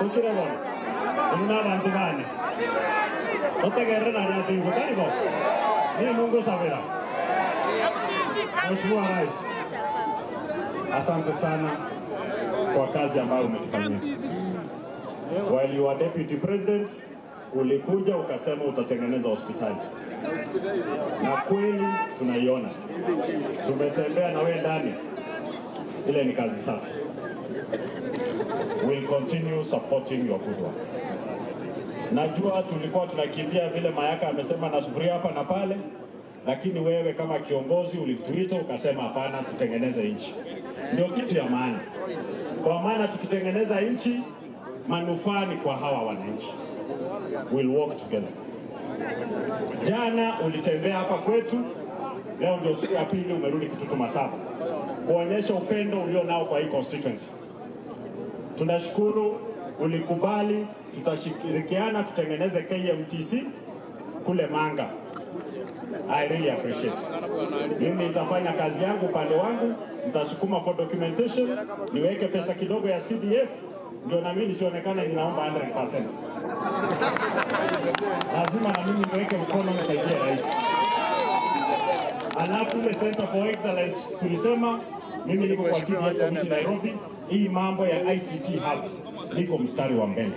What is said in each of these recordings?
tukire bona ina abantu bane otegerera na ati ukarigo ni Mungu sabera. Mheshimiwa Rais, asante sana kwa kazi ambayo umetufanyia. While you are deputy president, ulikuja ukasema utatengeneza hospitali. Na kweli tunaiona. Tumetembea na wewe ndani. Ile ni kazi safi. We'll continue supporting your good work. Najua tulikuwa tunakimbia vile Mayaka amesema na sufuria hapa na pale, lakini wewe kama kiongozi ulituita ukasema hapana, tutengeneze nchi. Ndio kitu ya maana. Kwa maana tukitengeneza nchi, manufaa ni kwa hawa wananchi. We'll work together. Jana ulitembea hapa kwetu, leo ndio siku ya pili umerudi Kitutu Masaba kuonyesha upendo ulio nao kwa hii constituency. Tunashukuru ulikubali, tutashirikiana tutengeneze KMTC kule Manga. I really appreciate. Mimi nitafanya kazi yangu upande wangu, nitasukuma for documentation, niweke pesa kidogo ya CDF, ndio na mimi nisionekane ninaomba 100%. Lazima na mimi niweke mkono nisaidie rais. Alafu ile Center for Excellence tulisema, mimi niko kwa CDF Commission Nairobi, hii mambo ya ICT hubs niko mstari wa mbele.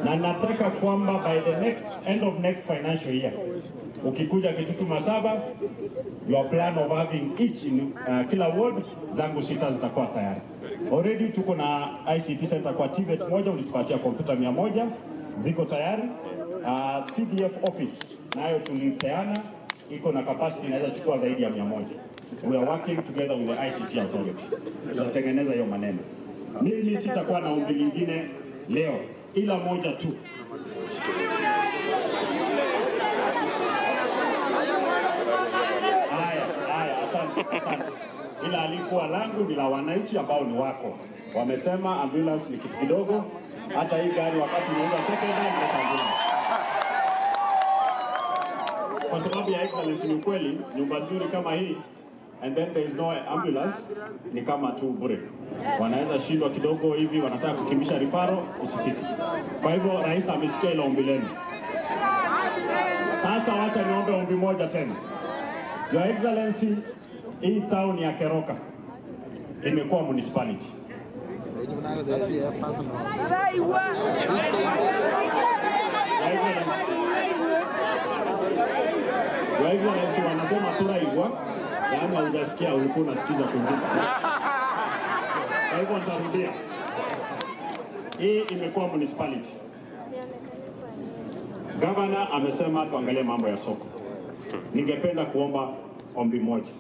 Na nataka kwamba by the end of next financial year, ukikuja Kitutu Masaba, your plan of having each in kila ward zangu 6 zitakuwa tayari. Already tuko na ICT center kwa TVET moja, ulitupatia kompyuta 100 ziko tayari. CDF office nayo tulipeana, iko na capacity inaweza chukua zaidi ya 100. We are working together with the ICT authority. Tunatengeneza hiyo maneno. Mimi sitakuwa na ombi lingine leo ila moja tu. Haya, asante. Ila alikuwa langu ni la wananchi ambao ni wako. Wamesema ambulance ni kitu kidogo, hata hii gari wakati unauza second hand inatanguna. Kwa sababu ya excellence ni kweli, nyumba nzuri kama hii and then there is no ambulance ni kama tu bure. Wanaweza shindwa kidogo hivi, wanataka kukimbisha rifaro isifike. Kwa hivyo rais amesikia ile ombi lenu. Sasa wacha niombe ombi moja tena. Your Excellency, hii town ya Keroka imekuwa municipality. Your Excellency wanasema Turaigwa, yaani hujasikia, ulikuwa unasikiza kwingine. Kwa hivyo nitarudia. Hii imekuwa municipality. Governor amesema tuangalie mambo ya soko. Ningependa kuomba ombi moja.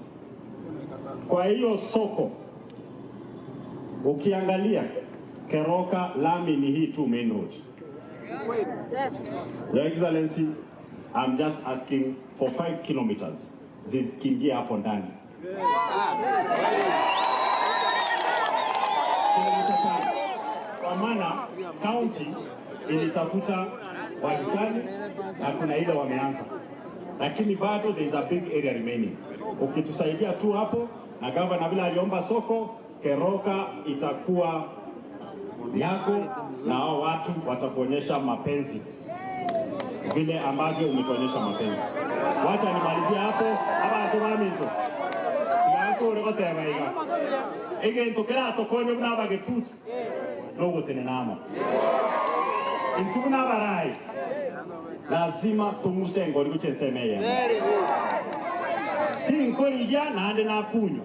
Kwa hiyo soko, ukiangalia Keroka lami ni hii tu main road. Your Excellency, I'm just asking for 5 kilometers. Zikiingia hapo ndani. Kwa maana county ilitafuta wahisani na kuna ile wameanza. Lakini bado there is a big area remaining. Ukitusaidia tu hapo na governor bila aliomba soko, Keroka itakuwa yako na hao watu watakuonyesha mapenzi vile ambavyo umetuonyesha mapenzi. Wacha nimalizie hapo. Aba turamito. Yako leo tayariga. Egento kila tokonyo bnaba getutu. Logo tenenamo. Intuna barai. Lazima tumuse ngori kuchensemeye. Tinkori ya nande na kunyo.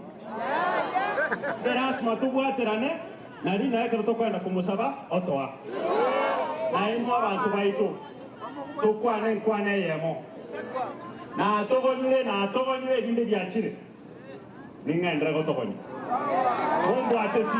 Terasma tubwaterane nari naye kwenda kumusaba otoa. Na imo abantu baito. Tukwane yemo. Na togonyure binde byakire. Ningendera gotogony. Bombo atesi.